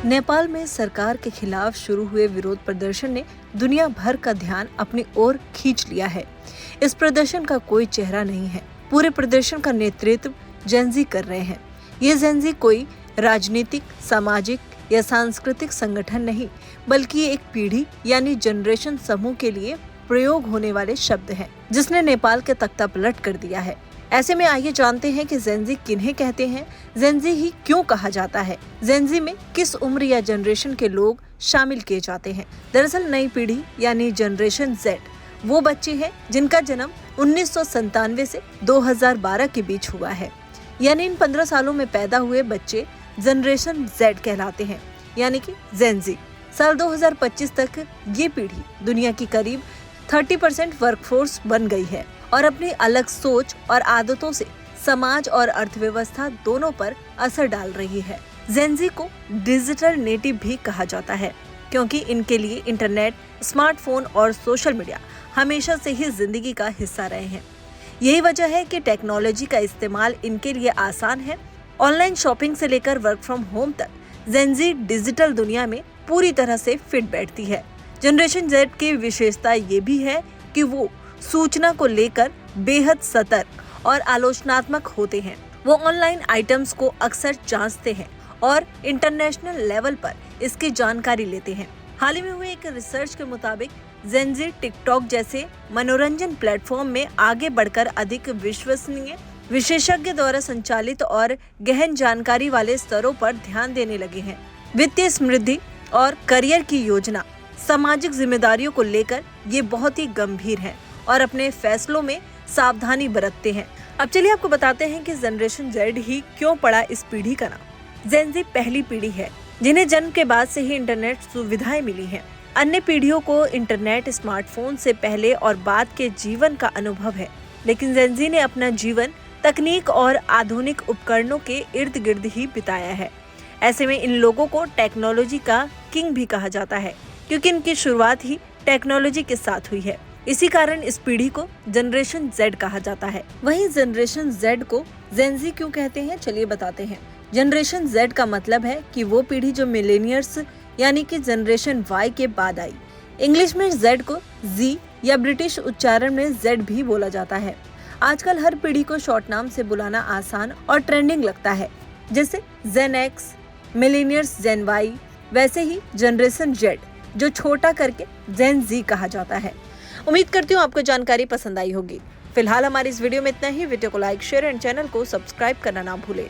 नेपाल में सरकार के खिलाफ शुरू हुए विरोध प्रदर्शन ने दुनिया भर का ध्यान अपनी ओर खींच लिया है। इस प्रदर्शन का कोई चेहरा नहीं है। पूरे प्रदर्शन का नेतृत्व जेनजी कर रहे हैं। ये जेनजी कोई राजनीतिक, सामाजिक या सांस्कृतिक संगठन नहीं, बल्कि ये एक पीढ़ी यानी जनरेशन समूह के लिए प्रयोग होने वाले शब्द हैं, जिसने नेपाल के तख्ता पलट कर दिया है। ऐसे में आइए जानते हैं कि जेनजी किन्हें कहते हैं, जेनजी ही क्यों कहा जाता है, जेनजी में किस उम्र या जनरेशन के लोग शामिल किए जाते हैं। दरअसल नई पीढ़ी यानी जनरेशन जेड वो बच्चे हैं जिनका जन्म 1997 से 2012 के बीच हुआ है। यानी इन 15 सालों में पैदा हुए बच्चे जनरेशन जेड कहलाते हैं, यानी कि जेनजी। साल 2025 तक ये पीढ़ी दुनिया की करीब 30% वर्कफोर्स बन गई है और अपनी अलग सोच और आदतों से समाज और अर्थव्यवस्था दोनों पर असर डाल रही है। जेनजी को डिजिटल नेटिव भी कहा जाता है, क्योंकि इनके लिए इंटरनेट, स्मार्टफोन और सोशल मीडिया हमेशा से ही जिंदगी का हिस्सा रहे हैं। यही वजह है कि टेक्नोलॉजी का इस्तेमाल इनके लिए आसान है। ऑनलाइन शॉपिंग से लेकर वर्क फ्रॉम होम तक जेनजी डिजिटल दुनिया में पूरी तरह से फिट बैठती है। जनरेशन जेड की विशेषता ये भी है कि वो सूचना को लेकर बेहद सतर्क और आलोचनात्मक होते हैं। वो ऑनलाइन आइटम्स को अक्सर जांचते हैं और इंटरनेशनल लेवल पर इसकी जानकारी लेते हैं। हाल ही में हुए एक रिसर्च के मुताबिक जेनजी टिकटॉक जैसे मनोरंजन प्लेटफॉर्म में आगे बढ़कर अधिक विश्वसनीय, विशेषज्ञ द्वारा संचालित और गहन जानकारी वाले स्तरों पर ध्यान देने लगे हैं। वित्तीय समृद्धि और करियर की योजना, सामाजिक जिम्मेदारियों को लेकर ये बहुत ही गंभीर हैं और अपने फैसलों में सावधानी बरतते हैं। अब चलिए आपको बताते हैं कि जनरेशन जेड ही क्यों पड़ा इस पीढ़ी का नाम। जेनजी पहली पीढ़ी है जिन्हें जन्म के बाद से ही इंटरनेट सुविधाएं मिली हैं। अन्य पीढ़ियों को इंटरनेट, स्मार्टफोन से पहले और बाद के जीवन का अनुभव है, लेकिन जेनजी ने अपना जीवन तकनीक और आधुनिक उपकरणों के इर्द गिर्द ही बिताया है। ऐसे में इन लोगों को टेक्नोलॉजी का किंग भी कहा जाता है, क्योंकि इनकी शुरुआत ही टेक्नोलॉजी के साथ हुई है। इसी कारण इस पीढ़ी को जनरेशन जेड कहा जाता है। वहीं जनरेशन जेड को जेनजी क्यों कहते हैं, चलिए बताते हैं। जनरेशन जेड का मतलब है कि वो पीढ़ी जो मिलेनियर्स यानी कि जनरेशन वाई के बाद आई। इंग्लिश में जेड को जी या ब्रिटिश उच्चारण में जेड भी बोला जाता है। आजकल हर पीढ़ी को शॉर्ट नाम से बुलाना आसान और ट्रेंडिंग लगता है, जैसे जेन एक्स, मिलेनियर्स जेन वाई, वैसे ही जनरेशन जेड जो छोटा करके जेन जी कहा जाता है। उम्मीद करती हूँ आपको जानकारी पसंद आई होगी। फिलहाल हमारी इस वीडियो में इतना ही। वीडियो को लाइक, शेयर एंड चैनल को सब्सक्राइब करना ना भूलें।